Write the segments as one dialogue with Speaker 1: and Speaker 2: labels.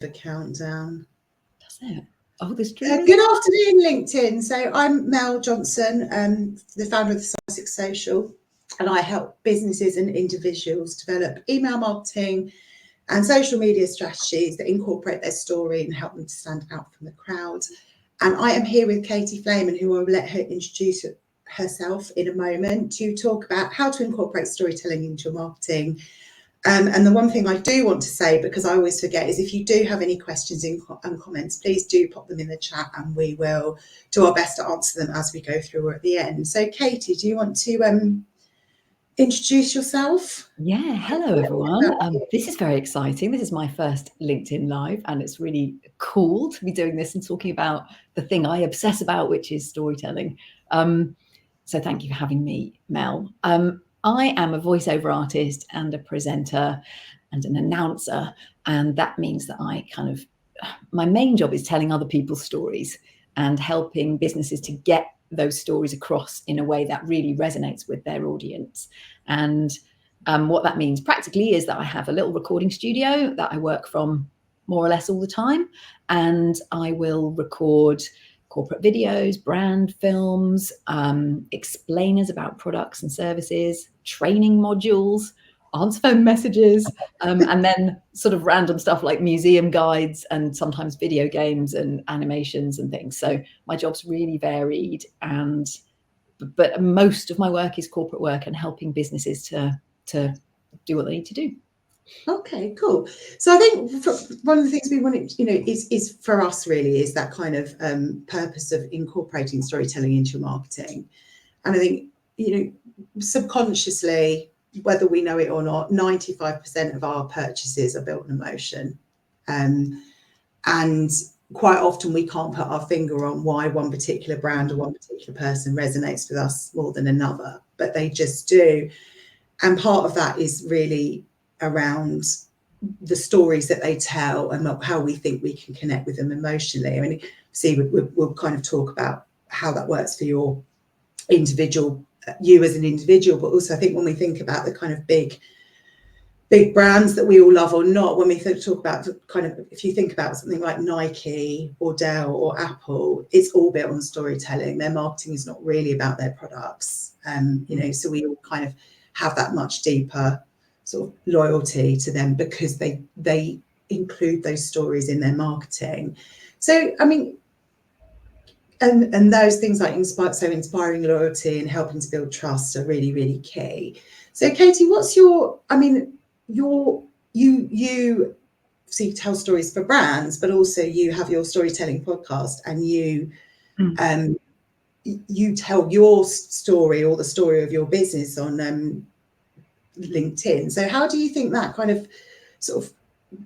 Speaker 1: the countdown.
Speaker 2: Does it? Oh, there's
Speaker 1: Good afternoon, LinkedIn. So I'm Mel Johnson, the founder of the Sussex Social, and I help businesses and individuals develop email marketing and social media strategies that incorporate their story and help them to stand out from the crowd. And I am here with Katie Flayman, who will let her introduce herself in a moment to talk about how to incorporate storytelling into your marketing. And the one thing I do want to say, because I always forget, is if you do have any questions and comments, please do pop them in the chat and we will do our best to answer them as we go through or at the end. So Katie, do you want to introduce yourself?
Speaker 2: Yeah, hello everyone. This is very exciting. This is my first LinkedIn Live and it's really cool to be doing this and talking about the thing I obsess about, which is storytelling. So thank you for having me, Mel. I am a voiceover artist and a presenter and an announcer, and that means that my main job is telling other people's stories and helping businesses to get those stories across in a way that really resonates with their audience. And what that means practically is that I have a little recording studio that I work from more or less all the time, and I will record corporate videos, brand films, explainers about products and services, training modules, answer phone messages, and then sort of random stuff like museum guides and sometimes video games and animations and things. So my job's really varied, but most of my work is corporate work and helping businesses to do what they need to do.
Speaker 1: Okay, cool. So I think one of the things we wanted, is for us really is that kind of purpose of incorporating storytelling into your marketing. And I think, subconsciously, whether we know it or not, 95% of our purchases are built on emotion. And quite often we can't put our finger on why one particular brand or one particular person resonates with us more than another, but they just do. And part of that is really around the stories that they tell and how we think we can connect with them emotionally. I mean, we'll kind of talk about how that works for you as an individual, but also I think when we think about the kind of big brands that we all love or not, when we talk about if you think about something like Nike or Dell or Apple, it's all built on storytelling. Their marketing is not really about their products. So we all kind of have that much deeper sort of loyalty to them because they include those stories in their marketing. So, I mean, and those things like inspiring loyalty and helping to build trust are really, really key. So, Katie, what's you tell stories for brands, but also you have your storytelling podcast and you tell your story or the story of your business on LinkedIn. So how do you think that kind of sort of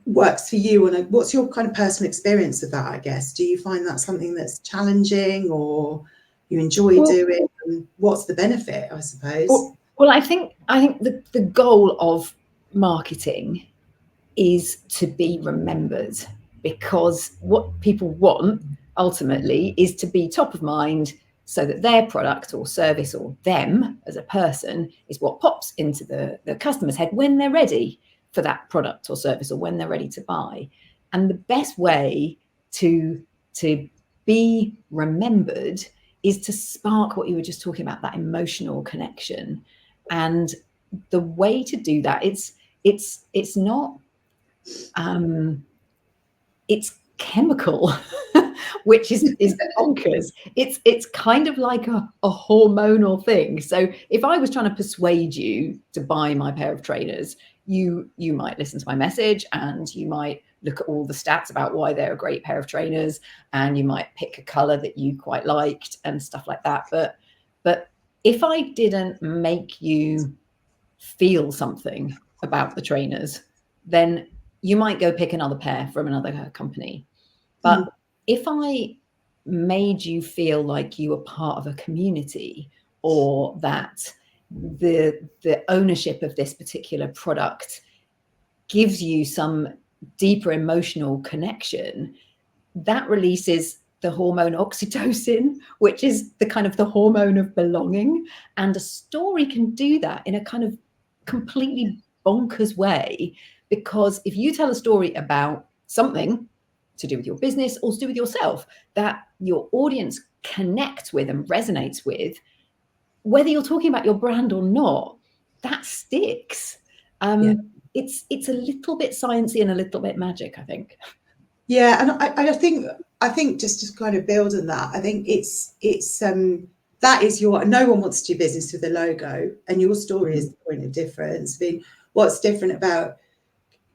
Speaker 1: works for you, and what's your kind of personal experience of that? I guess, do you find that something that's challenging or you enjoy doing, and what's the benefit, I suppose?
Speaker 2: Well, I think the goal of marketing is to be remembered, because what people want ultimately is to be top of mind, so that their product or service or them as a person is what pops into the customer's head when they're ready for that product or service or when they're ready to buy. And the best way to be remembered is to spark what you were just talking about, that emotional connection. And the way to do that, it's not it's chemical, which is bonkers. It's kind of like a hormonal thing. So if I was trying to persuade you to buy my pair of trainers, you might listen to my message and you might look at all the stats about why they're a great pair of trainers, and you might pick a color that you quite liked and stuff like that. But if I didn't make you feel something about the trainers, then you might go pick another pair from another company. But if I made you feel like you were part of a community, or that the ownership of this particular product gives you some deeper emotional connection, that releases the hormone oxytocin, which is the kind of the hormone of belonging. And a story can do that in a kind of completely bonkers way, because if you tell a story about something to do with your business or to do with yourself that your audience connects with and resonates with, whether you're talking about your brand or not, that sticks. It's a little bit sciencey and a little bit magic, I think.
Speaker 1: Yeah, and I think just to kind of build on that, I think it's that is no one wants to do business with a logo, and your story is the point of difference. I mean, what's different about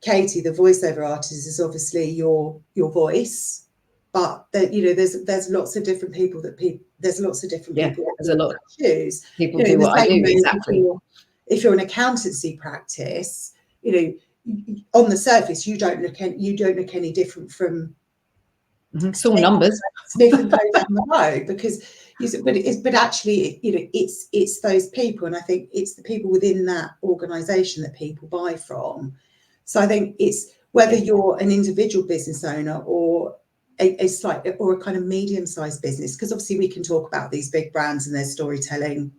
Speaker 1: Katie, the voiceover artist, is obviously your voice, but there's lots of different people there's lots of different people
Speaker 2: there's a lot
Speaker 1: choose.
Speaker 2: People do what I do, exactly.
Speaker 1: If you're an accountancy practice, on the surface you don't look any different from
Speaker 2: small numbers
Speaker 1: Smith and Co down the road, but actually it's those people, and I think it's the people within that organization that people buy from. So I think it's whether you're an individual business owner or a kind of medium-sized business, because obviously we can talk about these big brands and their storytelling,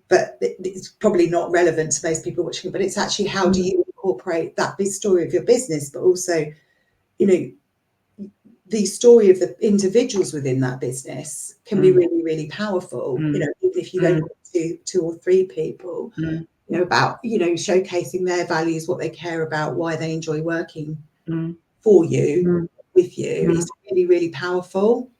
Speaker 1: but it's probably not relevant to most people watching. But it's actually how do you incorporate that big story of your business, but also, the story of the individuals within that business can be really, really powerful. Even if you only do 2 or 3 people, about showcasing their values, what they care about, why they enjoy working for you, with you, is really, really powerful.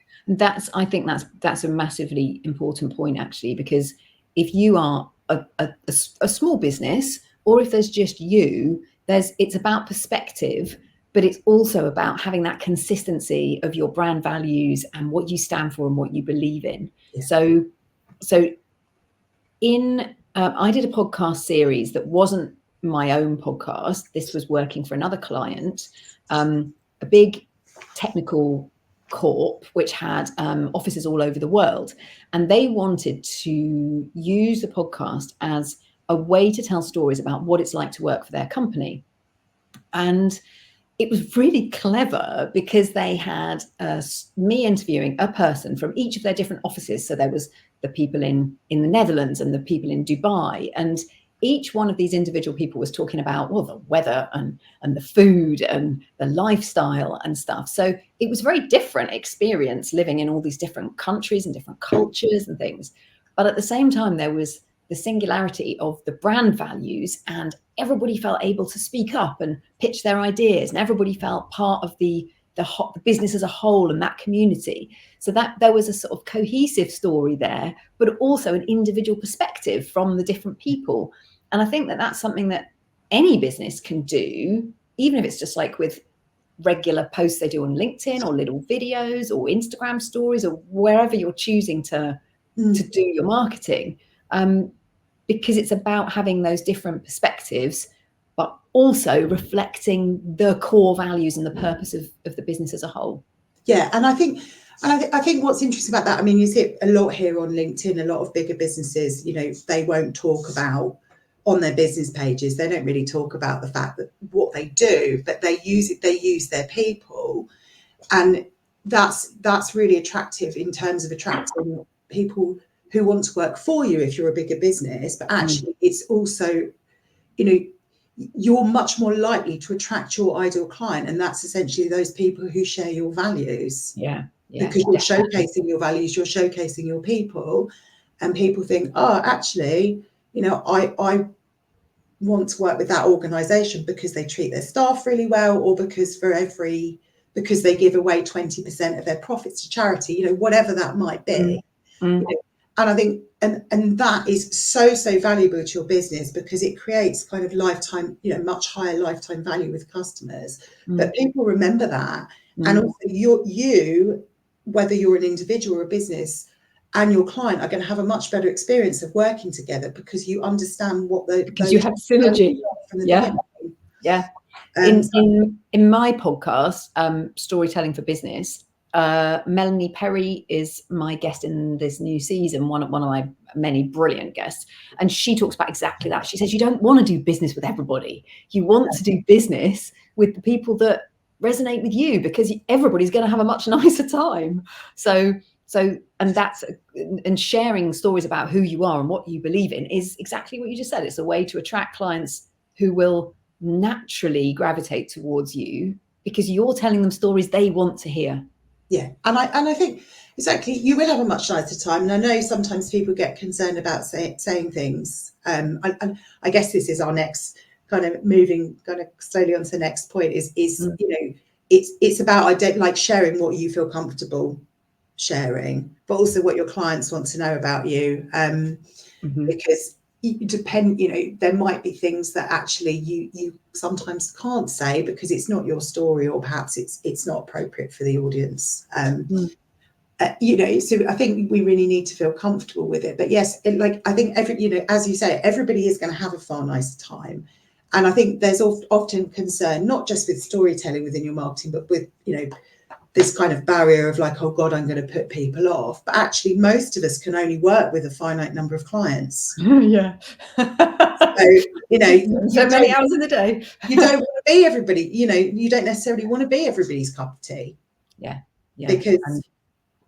Speaker 2: I think that's a massively important point, actually, because if you are a small business, or if there's just you, it's about perspective, but it's also about having that consistency of your brand values and what you stand for and what you believe in.
Speaker 1: Yeah.
Speaker 2: So I did a podcast series that wasn't my own podcast. This was working for another client, a big technical corp, which had offices all over the world. And they wanted to use the podcast as a way to tell stories about what it's like to work for their company. And it was really clever because they had me interviewing a person from each of their different offices. So there was the people in the Netherlands and the people in Dubai, and each one of these individual people was talking about, well, the weather and the food and the lifestyle and stuff. So it was a very different experience living in all these different countries and different cultures and things. But at the same time, there was the singularity of the brand values, and everybody felt able to speak up and pitch their ideas, and everybody felt part of the business as a whole and that community. So that there was a sort of cohesive story there, but also an individual perspective from the different people. And I think that that's something that any business can do, even if it's just like with regular posts they do on LinkedIn or little videos or Instagram stories or wherever you're choosing to do your marketing. Because it's about having those different perspectives, but also reflecting the core values and the purpose of the business as a whole.
Speaker 1: Yeah, and I think what's interesting about that, I mean, you see it a lot here on LinkedIn. A lot of bigger businesses, they won't talk about on their business pages. They don't really talk about the fact that what they do, but they use their people, and that's really attractive in terms of attracting people who want to work for you if you're a bigger business. But actually it's also, you're much more likely to attract your ideal client, and that's essentially those people who share your values. Because you're showcasing your values, you're showcasing your people, and people think, oh, actually, I want to work with that organization because they treat their staff really well, or because they give away 20% of their profits to charity, whatever that might be. And I think, and that is so valuable to your business, because it creates kind of lifetime, much higher lifetime value with customers. But people remember that. And also you, whether you're an individual or a business, and your client are going to have a much better experience of working together, because you understand what
Speaker 2: because you have synergy. In my podcast, Storytelling for Business, Melanie Perry is my guest in this new season, one of my many brilliant guests, and she talks about exactly that. She says you don't want to do business with everybody. You want to do business with the people that resonate with you, because everybody's going to have a much nicer time. So and sharing stories about who you are and what you believe in is exactly what you just said. It's a way to attract clients who will naturally gravitate towards you because you're telling them stories they want to hear.
Speaker 1: Yeah, and I think exactly, you will have a much nicer time. And I know sometimes people get concerned about saying things. And I guess this is our next kind of moving kind of slowly on to the next point is you know, it's about like sharing what you feel comfortable sharing, but also what your clients want to know about you. Because you depend, you know, there might be things that actually you sometimes can't say because it's not your story, or perhaps it's not appropriate for the audience. You know, so I think we really need to feel comfortable with it. But yes, I think you know, as you say, everybody is going to have a far nicer time. And I think there's often concern, not just with storytelling within your marketing, but with, you know, this kind of barrier of like, oh God, I'm going to put people off. But actually, most of us can only work with a finite number of clients.
Speaker 2: Yeah.
Speaker 1: So, you know,
Speaker 2: so many hours in the day.
Speaker 1: You don't want to be everybody, you know, you don't necessarily want to be everybody's cup of tea.
Speaker 2: Yeah.
Speaker 1: Because,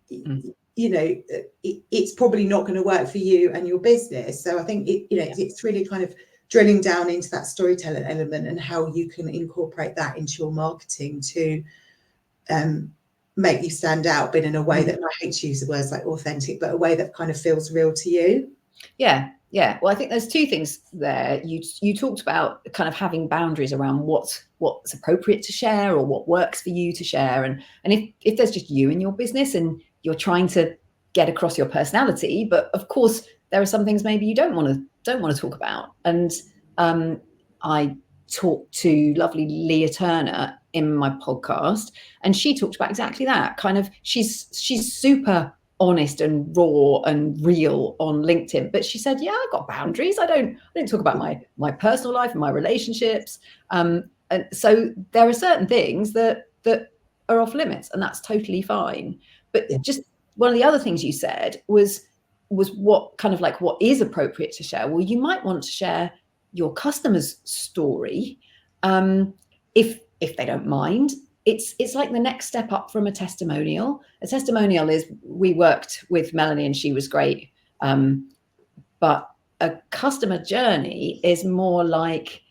Speaker 1: you know, it's probably not going to work for you and your business. So I think, it's really kind of drilling down into that storytelling element and how you can incorporate that into your marketing to make you stand out, but in a way that, I hate to use the words like authentic, but a way that kind of feels real to you.
Speaker 2: Yeah. Well, I think there's two things there. You talked about kind of having boundaries around what's appropriate to share or what works for you to share. And if there's just you in your business and you're trying to get across your personality, but of course there are some things maybe you don't want to talk about. And I talked to lovely Leah Turner in my podcast, and she talked about exactly that. Kind of, she's super honest and raw and real on LinkedIn, but she said, yeah, I've got boundaries. I don't talk about my personal life and my relationships. And so there are certain things that are off limits, and that's totally fine. But just one of the other things you said was what kind of like what is appropriate to share. Well, you might want to share your customer's story, if they don't mind. It's like the next step up from a testimonial. A testimonial is, we worked with Melanie and she was great. But a customer journey is more like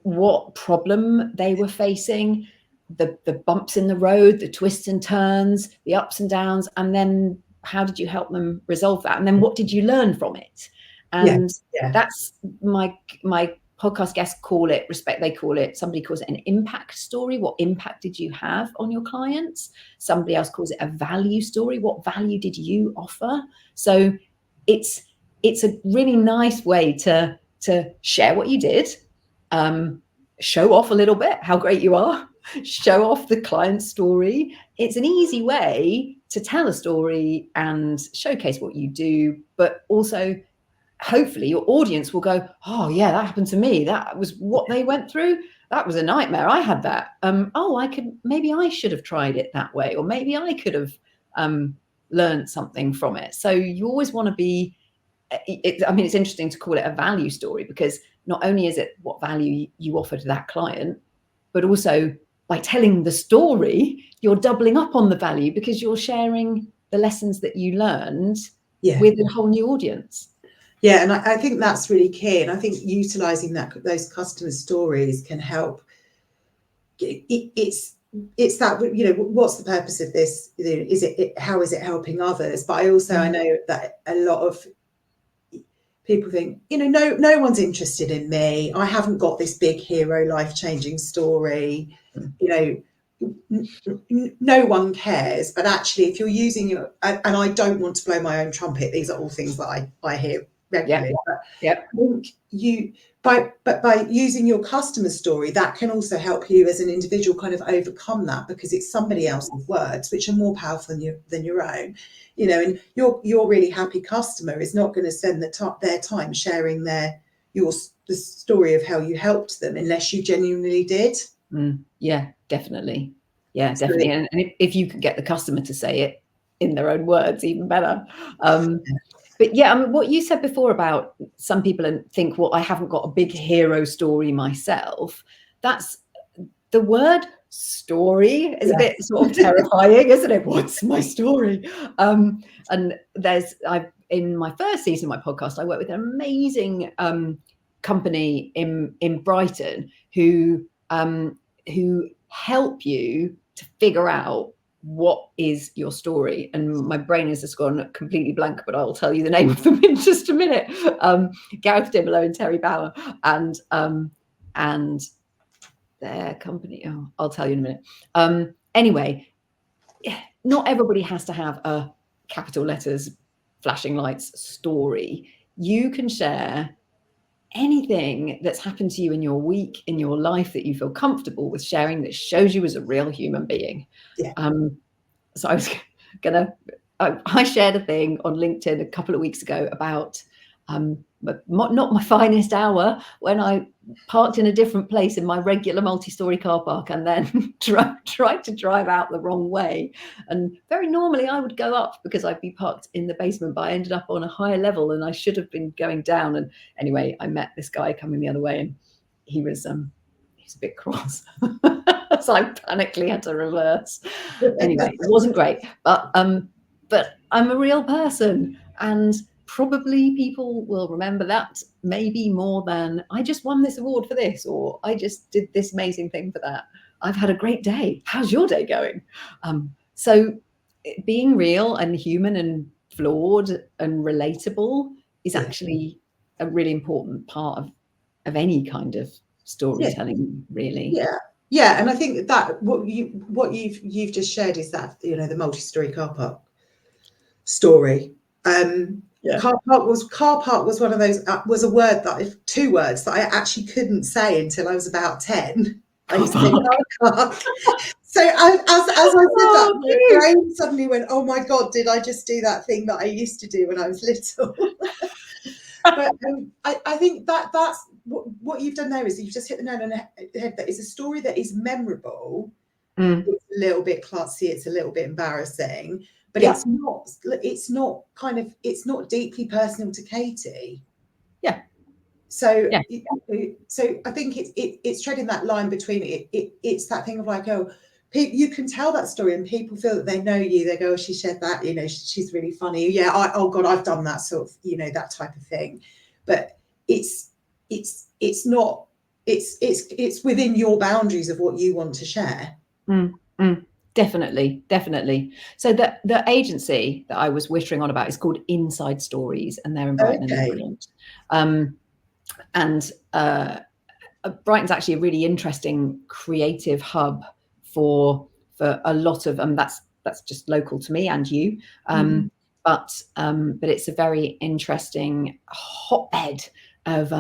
Speaker 2: what problem they were facing, the bumps in the road, the twists and turns, the ups and downs, and then how did you help them resolve that? And then what did you learn from it? And that's my podcast guests call it somebody calls it an impact story. What impact did you have on your clients? Somebody else calls it a value story. What value did you offer? So it's a really nice way to share what you did, show off a little bit how great you are, show off the client's story. It's an easy way to tell a story and showcase what you do, but also hopefully your audience will go, oh yeah, that happened to me. That was what they went through. That was a nightmare. I had that. Maybe I should have tried it that way, or maybe I could have learned something from it. So you always want to be, it's interesting to call it a value story, because not only is it what value you offer to that client, but also by telling the story, you're doubling up on the value because you're sharing the lessons that you learned with a whole new audience.
Speaker 1: Yeah, and I think that's really key. And I think utilising those customer stories can help. It's that, you know, what's the purpose of this? How is it helping others? But I know that a lot of people think, you know, no one's interested in me. I haven't got this big hero life-changing story. You know, no one cares. But actually, if you're using and I don't want to blow my own trumpet, these are all things that I hear regularly. I think by using your customer story, that can also help you as an individual kind of overcome that, because it's somebody else's words which are more powerful than your own. You know, and your really happy customer is not going to spend their time sharing the story of how you helped them unless you genuinely did.
Speaker 2: Yeah, definitely. Yeah, definitely. And if you can get the customer to say it in their own words, even better. But yeah, I mean, what you said before about some people think, well, I haven't got a big hero story myself. That's the word story is a bit sort of terrifying, isn't it? What's my story? And in my first season of my podcast, I worked with an amazing company in Brighton who help you to figure out what is your story. And my brain has just gone completely blank, but I'll tell you the name of them in just a minute. Gareth Dimolo and Terry Bauer, and their company. Oh, I'll tell you in a minute. Anyway, not everybody has to have a capital letters, flashing lights story. You can share anything that's happened to you in your week, in your life, that you feel comfortable with sharing, that shows you as a real human being.
Speaker 1: Yeah.
Speaker 2: So I shared a thing on LinkedIn a couple of weeks ago about not my finest hour, when I parked in a different place in my regular multi-story car park and then tried to drive out the wrong way. And very normally I would go up because I'd be parked in the basement, but I ended up on a higher level and I should have been going down. And anyway, I met this guy coming the other way, and he was a bit cross. So I panically had to reverse. Anyway, it wasn't great, but I'm a real person, and probably people will remember that maybe more than I just won this award for this, or I just did this amazing thing for that. I've had a great day. How's your day going? So being real and human and flawed and relatable is actually a really important part of any kind of storytelling, really.
Speaker 1: Yeah, and I think that what you've just shared is that, you know, the multi-story car park story. Car park was one of those, was a word that two words that I actually couldn't say until I was about 10. I used to say car park. So as I said that, my brain suddenly went, oh my God, did I just do that thing that I used to do when I was little? But I think that's what you've done there, is you've just hit the nail on the head. That is a story that is memorable. It's a little bit klutzy, it's a little bit embarrassing, but it's not deeply personal to Katie.
Speaker 2: Yeah.
Speaker 1: So I think it's treading that line between it's that thing of like, oh, you can tell that story and people feel that they know you. They go, oh, she shared that, you know, she's really funny. Yeah, oh God, I've done that sort of, you know, that type of thing. But it's within your boundaries of what you want to share.
Speaker 2: Definitely. So the agency that I was whittering on about is called Inside Stories, and they're in Brighton and they're brilliant. And Brighton's actually a really interesting creative hub for a lot of, that's just local to me and you. But it's a very interesting hotbed of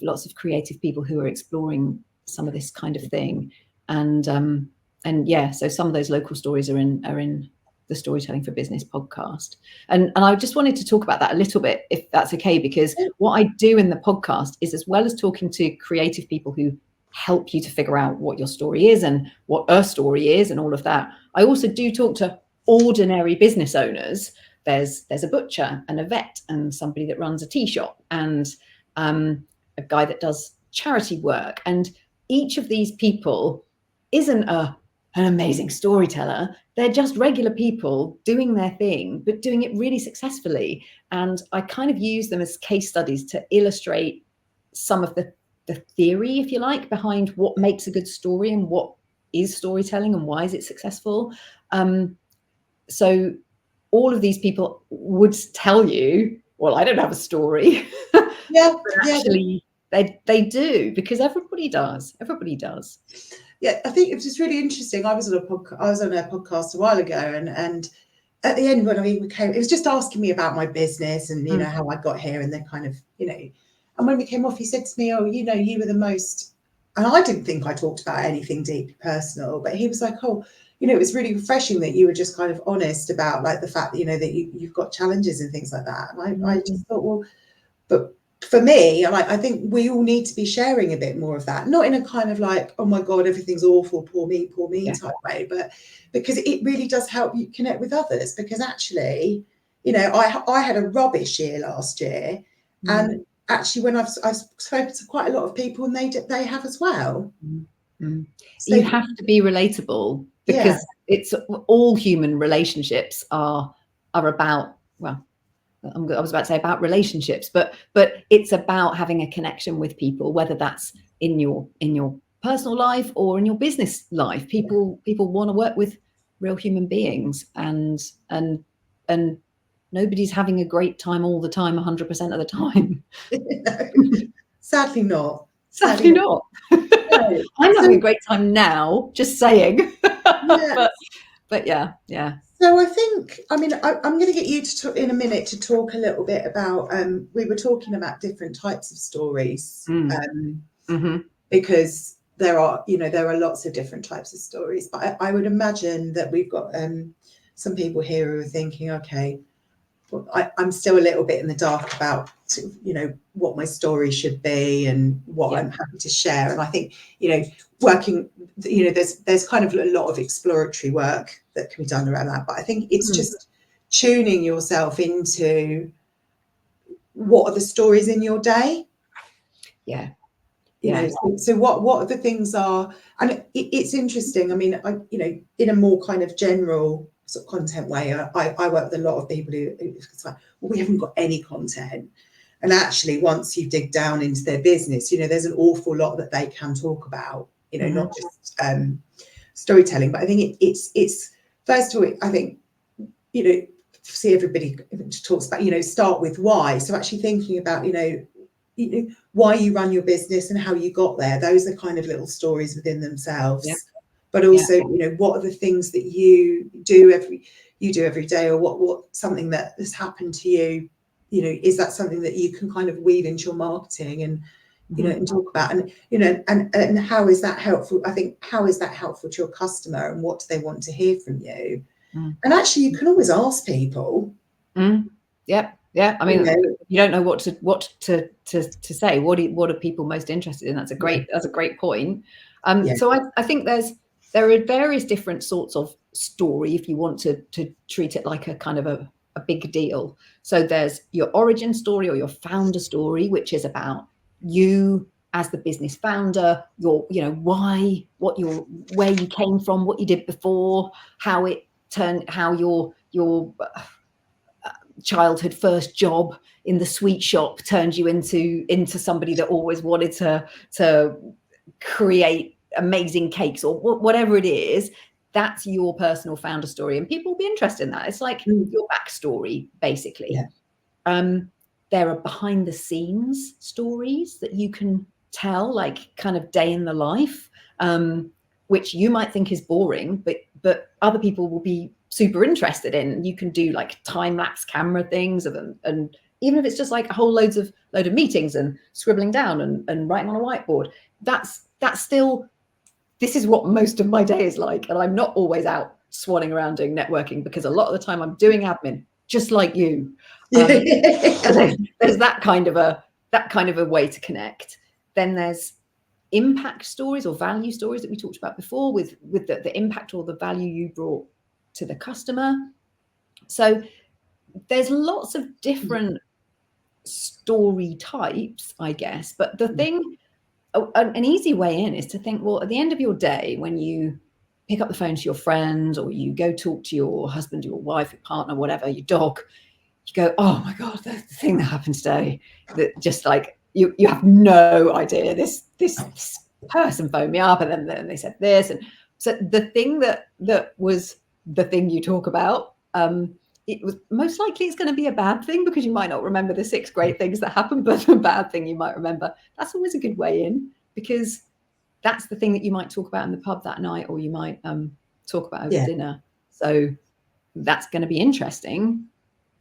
Speaker 2: lots of creative people who are exploring some of this kind of thing. And yeah, so some of those local stories are in the Storytelling for Business podcast. And I just wanted to talk about that a little bit, if that's okay, because what I do in the podcast is, as well as talking to creative people who help you to figure out what your story is and what a story is and all of that, I also do talk to ordinary business owners. There's a butcher and a vet and somebody that runs a tea shop and a guy that does charity work. And each of these people isn't an amazing storyteller. They're just regular people doing their thing, but doing it really successfully. And I kind of use them as case studies to illustrate some of the theory, if you like, behind what makes a good story and what is storytelling and why is it successful. So all of these people would tell you, well, I don't have a story. Actually, they do, because everybody does.
Speaker 1: Yeah, I think it was just really interesting. I was on a podcast a while ago, and at the end, when we came, it was just asking me about my business and, you know, how I got here, and then kind of, you know, and when we came off, he said to me, oh, you know, you were the most, and I didn't think I talked about anything deeply personal, but he was like, oh, you know, it was really refreshing that you were just kind of honest about, like, the fact that, you know, that you've got challenges and things like that. And I just thought, well, but for me, I think we all need to be sharing a bit more of that, not in a kind of like, oh my God, everything's awful, poor me type way, but because it really does help you connect with others. Because actually, you know, I had a rubbish year last year, and actually when I've spoken to quite a lot of people, and they have as well.
Speaker 2: So you have to be relatable, because it's all human relationships are about, well, I was about to say about relationships, but it's about having a connection with people, whether that's in your personal life or in your business life. People want to work with real human beings, and nobody's having a great time all the time, 100% of the time.
Speaker 1: No, sadly not.
Speaker 2: Sadly not.
Speaker 1: No.
Speaker 2: I'm having a great time now, just saying.
Speaker 1: Yeah.
Speaker 2: but yeah.
Speaker 1: So I think, I mean, I'm going to get you to talk in a minute to talk a little bit about, we were talking about different types of stories, because there are lots of different types of stories, but I would imagine that we've got some people here who are thinking, okay, well, I'm still a little bit in the dark about, what my story should be and what I'm happy to share. And I think, working, there's kind of a lot of exploratory work that can be done around that. But I think it's just tuning yourself into what are the stories in your day.
Speaker 2: Yeah.
Speaker 1: So what the things are, and it's interesting. I mean, in a more kind of general sort of content way, I work with a lot of people who it's like, well, we haven't got any content. And actually, once you dig down into their business, there's an awful lot that they can talk about, not just storytelling. But I think it's first of all, I think, see, everybody talks about, start with why. So actually thinking about, why you run your business and how you got there. Those are kind of little stories within themselves. But also, what are the things that you do every day, or what something that has happened to you, is that something that you can kind of weave into your marketing and and talk about, and and how is that helpful? I think, how is that helpful to your customer, and what do they want to hear from you? And actually, you can always ask people.
Speaker 2: Yeah. I mean, you don't know what to say. What are people most interested in? That's a great point. So I think there are various different sorts of story if you want to treat it like a kind of a big deal. So there's your origin story or your founder story, which is about you as the business founder, where you came from, what you did before, how your childhood first job in the sweet shop turned you into somebody that always wanted to create amazing cakes, or whatever it is. That's your personal founder story, and people will be interested in that. It's like your backstory, basically. There are behind the scenes stories that you can tell, like kind of day in the life, which you might think is boring, but other people will be super interested in. You can do like time-lapse camera things of them, and even if it's just like a whole load of meetings and scribbling down and writing on a whiteboard, that's still, this is what most of my day is like. And I'm not always out swanning around doing networking, because a lot of the time I'm doing admin, just like you. There's that kind of a way to connect. Then there's impact stories or value stories that we talked about before, with the impact or the value you brought to the customer. So there's lots of different story types, I guess. But the thing, an easy way in is to think, well, at the end of your day, when you pick up the phone to your friend, or you go talk to your husband, your wife, your partner, whatever, your dog, you go, oh my God, the thing that happened today, that just like, you have no idea. This person phoned me up, and then they said this. And so the thing that was the thing you talk about, it was most likely it's going to be a bad thing, because you might not remember the 6 great things that happened, but the bad thing you might remember. That's always a good way in, because that's the thing that you might talk about in the pub that night, or you might talk about over dinner. So that's going to be interesting,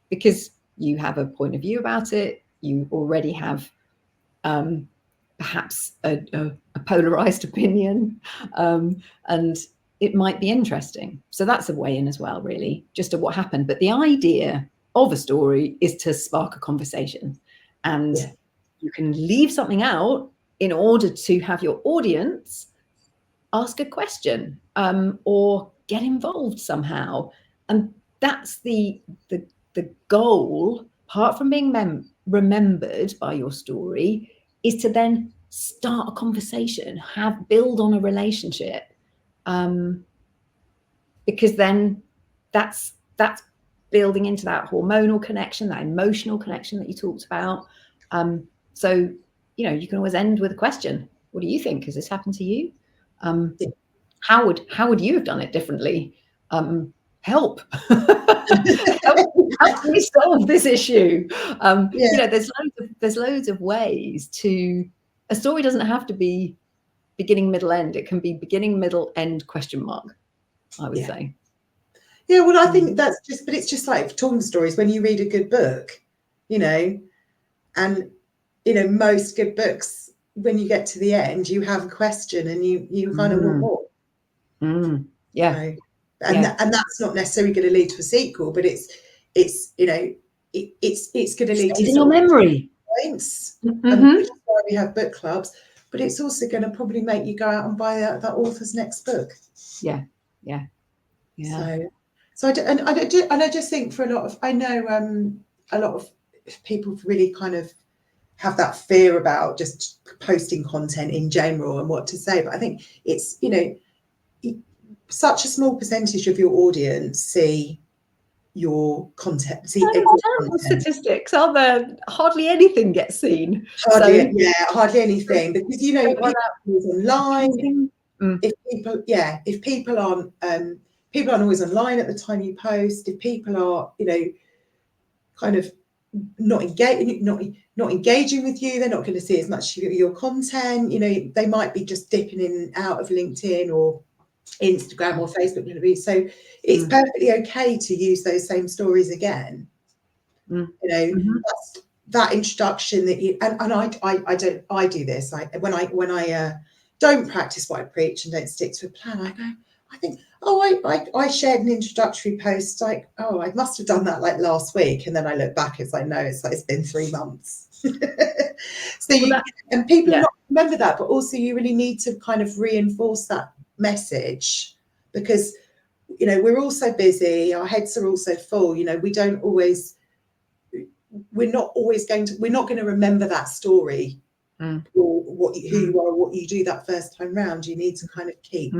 Speaker 2: because you have a point of view about it. You already have perhaps a polarized opinion, and it might be interesting. So that's a way in as well, really, just of what happened. But the idea of a story is to spark a conversation, and you can leave something out in order to have your audience ask a question, or get involved somehow. And that's the goal, apart from being remembered by your story, is to then start a conversation, build on a relationship, because then that's building into that hormonal connection, that emotional connection that you talked about. So you can always end with a question. What do you think? Has this happened to you?
Speaker 1: Yeah.
Speaker 2: How would you have done it differently? Help. help me solve this issue. You know, there's loads of ways to, a story doesn't have to be beginning, middle, end. It can be beginning, middle, end, question mark, I would say.
Speaker 1: Yeah, well, I think that's just, but it's just like talking stories. When you read a good book, you know, and, you know, most good books, when you get to the end, you have a question and you kind of want more.
Speaker 2: Yeah.
Speaker 1: You know? And that's not necessarily going to lead to a sequel, but it's you know, it's going to lead to
Speaker 2: in your memory
Speaker 1: points, and which is why we have book clubs. But it's also going to probably make you go out and buy that author's next book.
Speaker 2: Yeah.
Speaker 1: So I just think for a lot of, I know a lot of people really kind of have that fear about just posting content in general and what to say. But I think it's, you know, such a small percentage of your audience see your content. See
Speaker 2: terrible statistics, aren't there? Hardly anything gets seen.
Speaker 1: Hardly anything, because, you know, people online. If people aren't always online at the time you post. If people are, you know, kind of not engaging with you, they're not going to see as much of your content. You know, they might be just dipping in and out of LinkedIn or Instagram or Facebook. So it's perfectly okay to use those same stories again. You know, that introduction that you, and I do this. When I don't practice what I preach and don't stick to a plan, I think, I shared an introductory post, like, I must have done that like last week, and then I look back, it's like, no, it's been 3 months. So and people not remember that, but also you really need to kind of reinforce that message, because, you know, we're all so busy, our heads are all so full, you know, we're not going to remember that story or who you are, what you do that first time round. You need to kind of keep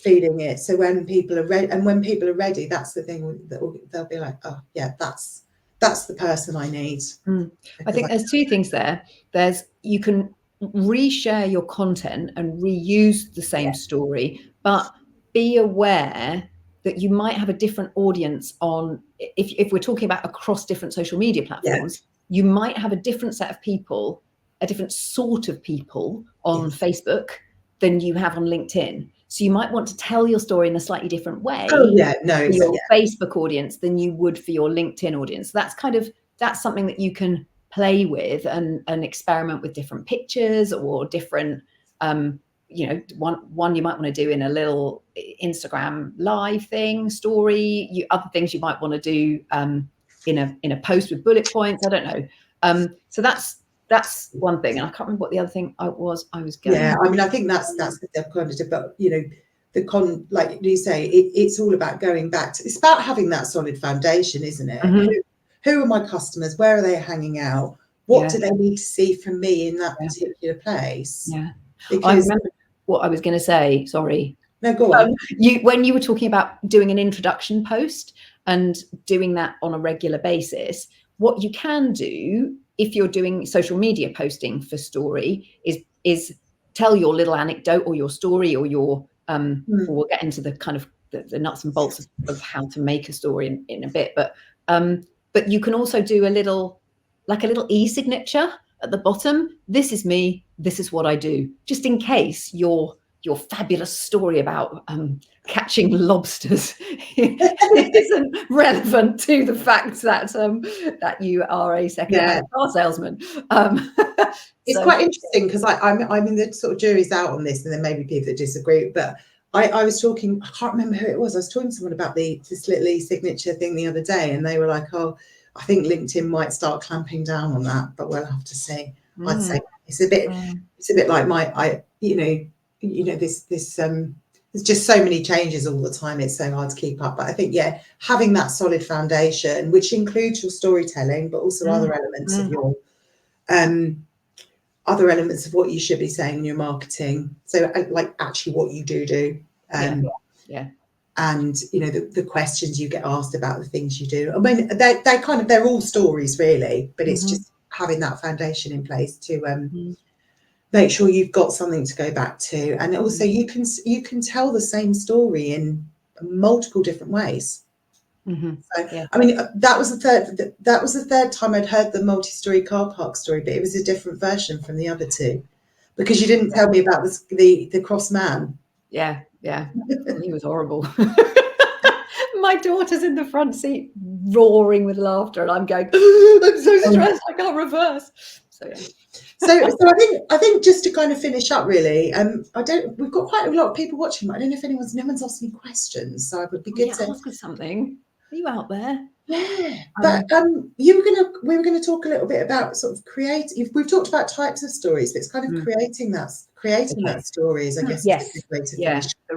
Speaker 1: feeding it. So when people are ready, that's the thing that they'll be like, oh yeah, that's the person I need.
Speaker 2: I think there's two things there. You can reshare your content and reuse the same story, but be aware that you might have a different audience on, if we're talking about across different social media platforms, you might have a different set of people, a different sort of people on Facebook than you have on LinkedIn. So you might want to tell your story in a slightly different way for your Facebook audience than you would for your LinkedIn audience. That's something that you can play with and experiment with different pictures or different, you know, one you might want to do in a little Instagram live thing, story. Other things you might want to do in a post with bullet points. I don't know. So that's one thing. And I can't remember what the other thing I was going.
Speaker 1: Yeah, I mean, I think that's the kind of, but, you know, like you say, it's all about going back to, it's about having that solid foundation, isn't it? Who are my customers? Where are they hanging out? What do they need to see from me in that particular place?
Speaker 2: Yeah.
Speaker 1: Because
Speaker 2: I remember what I was going to say. Sorry.
Speaker 1: No, go on.
Speaker 2: When you were talking about doing an introduction post and doing that on a regular basis, what you can do if you're doing social media posting for story is tell your little anecdote or your story or your or we'll get into the kind of the nuts and bolts of how to make a story in a bit, but you can also do a little e-signature at the bottom. This is me, this is what I do, just in case your fabulous story about catching lobsters isn't relevant to the fact that you are a second-hand car salesman.
Speaker 1: It's quite interesting, because I mean, the sort of jury's out on this, and there may be people that disagree, but I was talking, I can't remember who it was, I was talking to someone about this little e-signature thing the other day, and they were like, oh, I think LinkedIn might start clamping down on that, but we'll have to see. I'd say it's a bit like this there's just so many changes all the time, it's so hard to keep up. But I think having that solid foundation, which includes your storytelling, but also other elements of your other elements of what you should be saying in your marketing, so like actually what you do and, you know, the questions you get asked about the things you do. I mean, they're all stories really, but it's just having that foundation in place to make sure you've got something to go back to. And also you can tell the same story in multiple different ways. So
Speaker 2: Yeah.
Speaker 1: I mean, that was the third time I'd heard the multi-story car park story, but it was a different version from the other two, because you didn't tell me about the cross man.
Speaker 2: Yeah, he was horrible. My daughter's in the front seat roaring with laughter, and I'm going, I'm so stressed, I can't reverse. So yeah.
Speaker 1: So I think just to kind of finish up, really, we've got quite a lot of people watching, but I don't know if no one's asked any questions, so it would be good to
Speaker 2: ask us something. Are you out there?
Speaker 1: Yeah, but we were gonna talk a little bit about sort of we've talked about types of stories, but it's kind of creating that story is, I guess,
Speaker 2: yes,
Speaker 1: is a good way to
Speaker 2: yeah,
Speaker 1: finish.
Speaker 2: the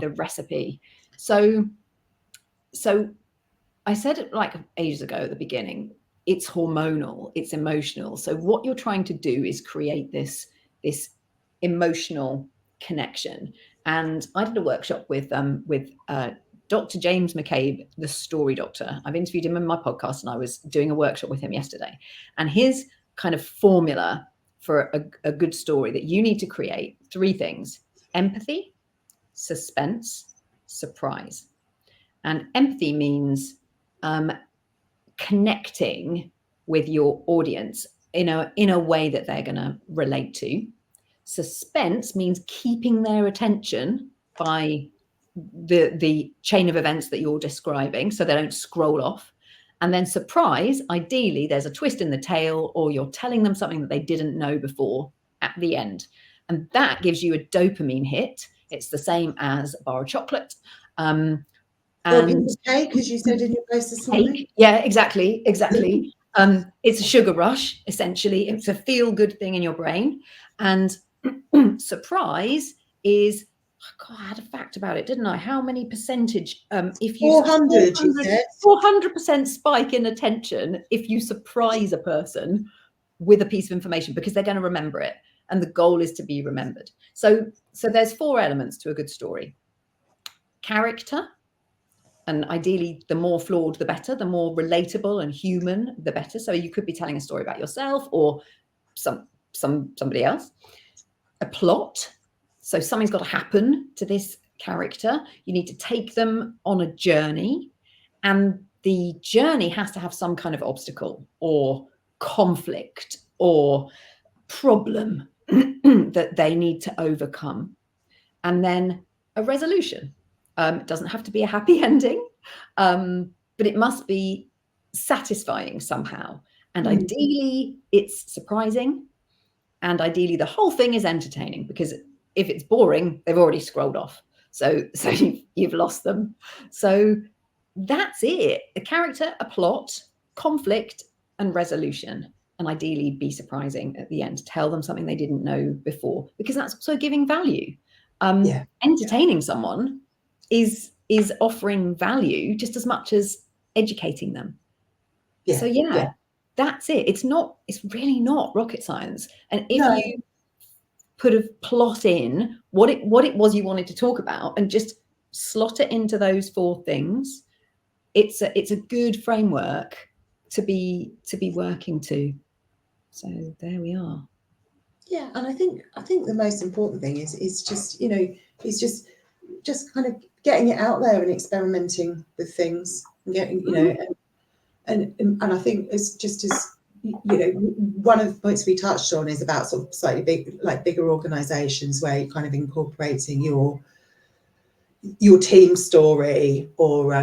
Speaker 2: recipe. So I said it like ages ago at the beginning, it's hormonal, it's emotional. So what you're trying to do is create this emotional connection. And I did a workshop with Dr. James McCabe, the story doctor. I've interviewed him in my podcast, and I was doing a workshop with him yesterday. And his kind of formula for a good story that you need to create: 3 things: empathy, suspense, surprise. And empathy means connecting with your audience in a way that they're going to relate to. Suspense means keeping their attention by the chain of events that you're describing, so they don't scroll off. And then surprise, ideally there's a twist in the tail, or you're telling them something that they didn't know before at the end, and that gives you a dopamine hit. It's the same as a bar of chocolate, and
Speaker 1: cake, as you said in your post this morning.
Speaker 2: Yeah, exactly. It's a sugar rush, essentially. It's a feel-good thing in your brain. And surprise is, God, I had a fact about it, didn't I? How many percentage? If you
Speaker 1: 400,
Speaker 2: 400% spike in attention if you surprise a person with a piece of information, because they're going to remember it, and the goal is to be remembered. So there's 4 elements to a good story: character. And ideally, the more flawed, the better, the more relatable and human, the better. So you could be telling a story about yourself or somebody else. A plot. So something's got to happen to this character. You need to take them on a journey, and the journey has to have some kind of obstacle or conflict or problem that they need to overcome. And then a resolution. It doesn't have to be a happy ending, but it must be satisfying somehow. And ideally, it's surprising. And ideally, the whole thing is entertaining, because if it's boring, they've already scrolled off. So you've lost them. So that's it. A character, a plot, conflict, and resolution. And ideally, be surprising at the end. Tell them something they didn't know before, because that's also giving value. Entertaining someone is offering value just as much as educating them. So that's it. It's really not rocket science. And if you put a plot in what it was you wanted to talk about, and just slot it into those 4 things, it's a good framework to be working to. So there we are.
Speaker 1: Yeah, and I think the most important thing is just, is just kind of getting it out there and experimenting with things, and getting, and I think it's just as, one of the points we touched on is about sort of slightly bigger organizations, where you're kind of incorporating your team story, or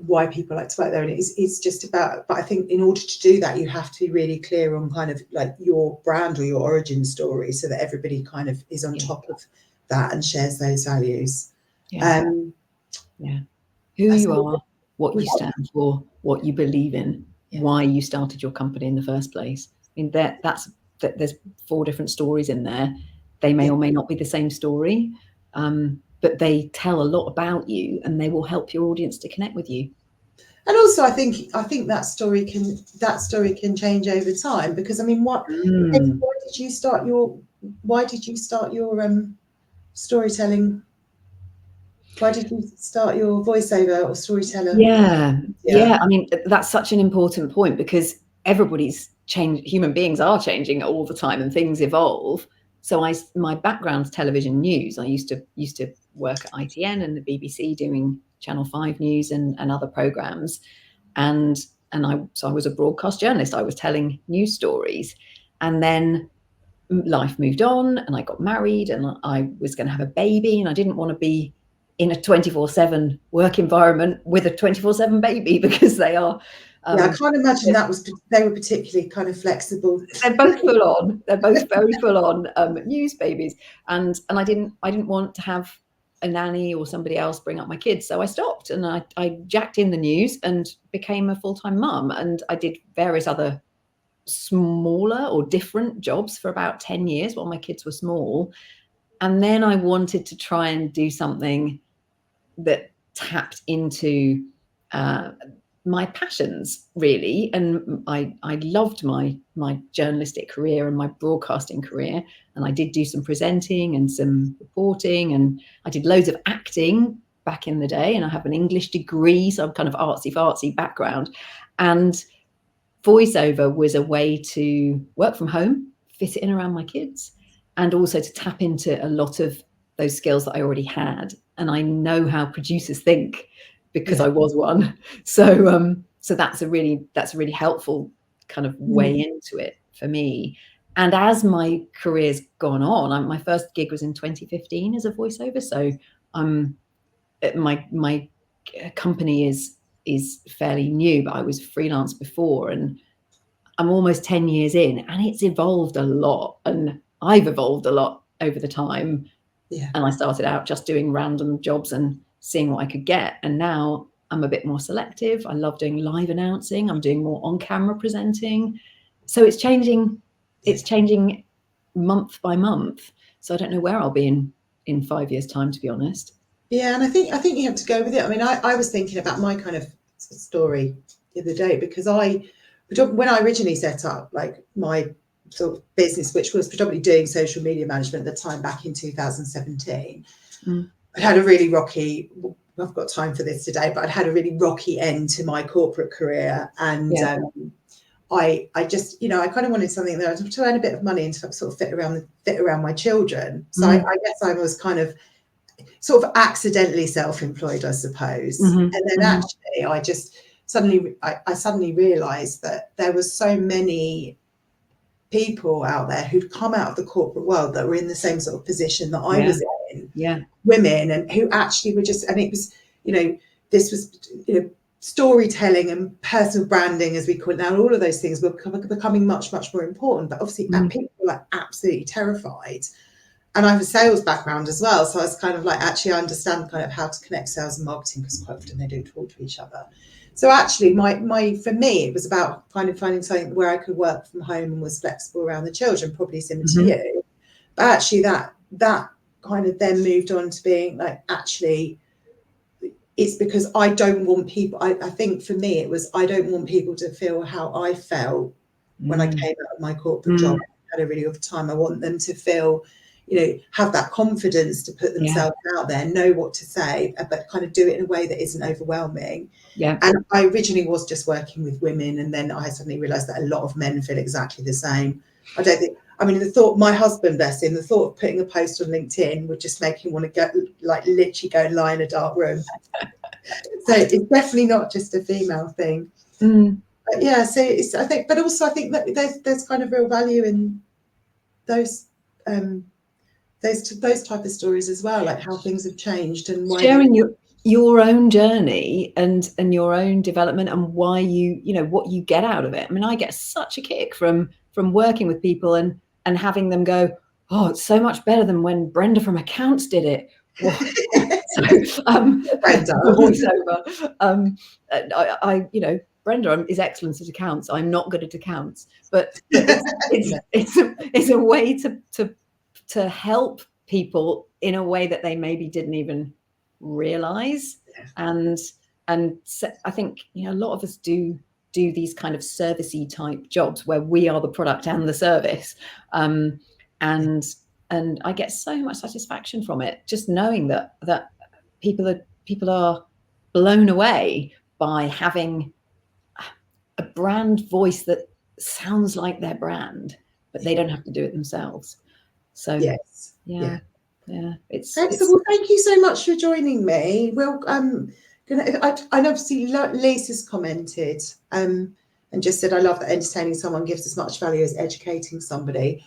Speaker 1: why people like to work there. And it's just about, but I think in order to do that, you have to be really clear on kind of like your brand or your origin story, so that everybody kind of is on top of that and shares those values.
Speaker 2: Who you are, what you stand for, what you believe in, why you started your company in the first place. I mean, there's 4 different stories in there. They may or may not be the same story, but they tell a lot about you, and they will help your audience to connect with you.
Speaker 1: And also, I think that story can change over time, because I mean, why did you start your storytelling? Why did you start your voiceover or storyteller?
Speaker 2: Yeah. I mean, that's such an important point, because everybody's changed. Human beings are changing all the time, and things evolve. So my background's television news. I used to work at ITN and the BBC doing Channel 5 news and other programs, and I was a broadcast journalist. I was telling news stories, and then life moved on, and I got married, and I was going to have a baby, and I didn't want to be in a 24/7 work environment with a 24/7 baby, because they are.
Speaker 1: Yeah, I can't imagine they were particularly kind of flexible.
Speaker 2: They're both full on. They're both very full on news babies, and I didn't want to have a nanny or somebody else bring up my kids, so I stopped, and I jacked in the news and became a full-time mum, and I did various other smaller or different jobs for about 10 years while my kids were small, and then I wanted to try and do something that tapped into my passions, really. And I loved my journalistic career and my broadcasting career, and I did do some presenting and some reporting, and I did loads of acting back in the day, and I have an English degree, so I'm kind of artsy background, and voiceover was a way to work from home, fit it in around my kids, and also to tap into a lot of those skills that I already had. And I know how producers think, because I was one. So that's a really helpful kind of way into it for me. And as my career's gone on, my first gig was in 2015 as a voiceover. So my company is fairly new, but I was freelance before, and I'm almost 10 years in, and it's evolved a lot, and I've evolved a lot over the time.
Speaker 1: Yeah.
Speaker 2: And I started out just doing random jobs and seeing what I could get, and now I'm a bit more selective. I love doing live announcing. I'm doing more on-camera presenting. So it's changing month by month. So I don't know where I'll be in 5 years' time, to be honest.
Speaker 1: Yeah, and I think you have to go with it. I mean, I was thinking about my kind of story the other day, because when I originally set up like my sort of business, which was predominantly doing social media management at the time back in 2017, I'd had a really rocky, I've got time for this today, but I'd had a really rocky end to my corporate career. And I just, I kind of wanted something that I was to earn a bit of money and to sort of fit around my children. So I guess I was kind of sort of accidentally self-employed, I suppose. And then actually I just suddenly realized that there was so many people out there who'd come out of the corporate world that were in the same sort of position that I was in, women, and who actually were just, and it was, this was, storytelling and personal branding, as we call it now, all of those things were becoming much, much more important. But obviously people were absolutely terrified. And I have a sales background as well. So I was kind of like, actually, I understand kind of how to connect sales and marketing, because quite often they don't talk to each other. So actually, for me, it was about kind of finding something where I could work from home and was flexible around the children, probably similar to you. But actually, that kind of then moved on to being like, actually, it's because I don't want people, I think for me, it was, I don't want people to feel how I felt when I came out of my corporate job. I had a really good time. I want them to feel, have that confidence to put themselves out there, know what to say, but kind of do it in a way that isn't overwhelming. Yeah. And I originally was just working with women, and then I suddenly realized that a lot of men feel exactly the same. My husband, bless him, the thought of putting a post on LinkedIn would just make him want to go, like literally go and lie in a dark room. So it's definitely not just a female thing. But yeah, so I think that there's kind of real value in those type of stories as well, like how things have changed and why
Speaker 2: sharing your own journey and your own development, and why what you get out of it. I mean, I get such a kick from working with people and having them go, oh, it's so much better than when Brenda from accounts did it. Brenda voiceover. Brenda is excellent at accounts. I'm not good at accounts, but it's a way to help people in a way that they maybe didn't even realize. And so I think a lot of us do these kind of servicey type jobs where we are the product and the service, and I get so much satisfaction from it, just knowing that people are blown away by having a brand voice that sounds like their brand, but they don't have to do it themselves. So
Speaker 1: Yes.
Speaker 2: yeah. It's
Speaker 1: Excellent. Well, thank you so much for joining me. We'll and obviously Lisa's commented and just said, I love that entertaining someone gives as much value as educating somebody.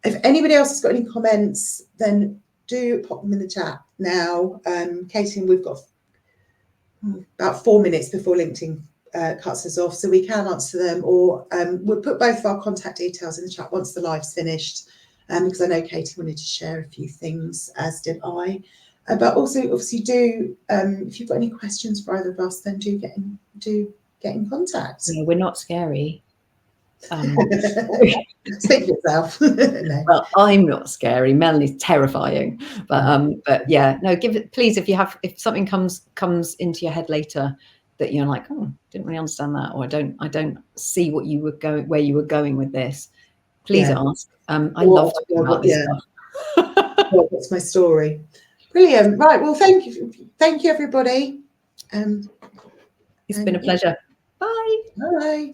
Speaker 1: If anybody else has got any comments, then do pop them in the chat now. Katie, we've got about 4 minutes before LinkedIn cuts us off, so we can answer them, or we'll put both of our contact details in the chat once the live's finished, because I know Katie wanted to share a few things, as did I. But also, obviously, do if you've got any questions for either of us, then do get in contact.
Speaker 2: You know, we're not scary.
Speaker 1: Speak for yourself. No.
Speaker 2: Well, I'm not scary. Melanie's terrifying, but yeah, no. Please, if something comes into your head later that you're like, oh, didn't really understand that, or I don't see where you were going with this. Please ask. I love talking about this stuff.
Speaker 1: Well, that's my story. Brilliant. Right. Well, thank you, everybody.
Speaker 2: It's been a pleasure. Bye.
Speaker 1: Bye.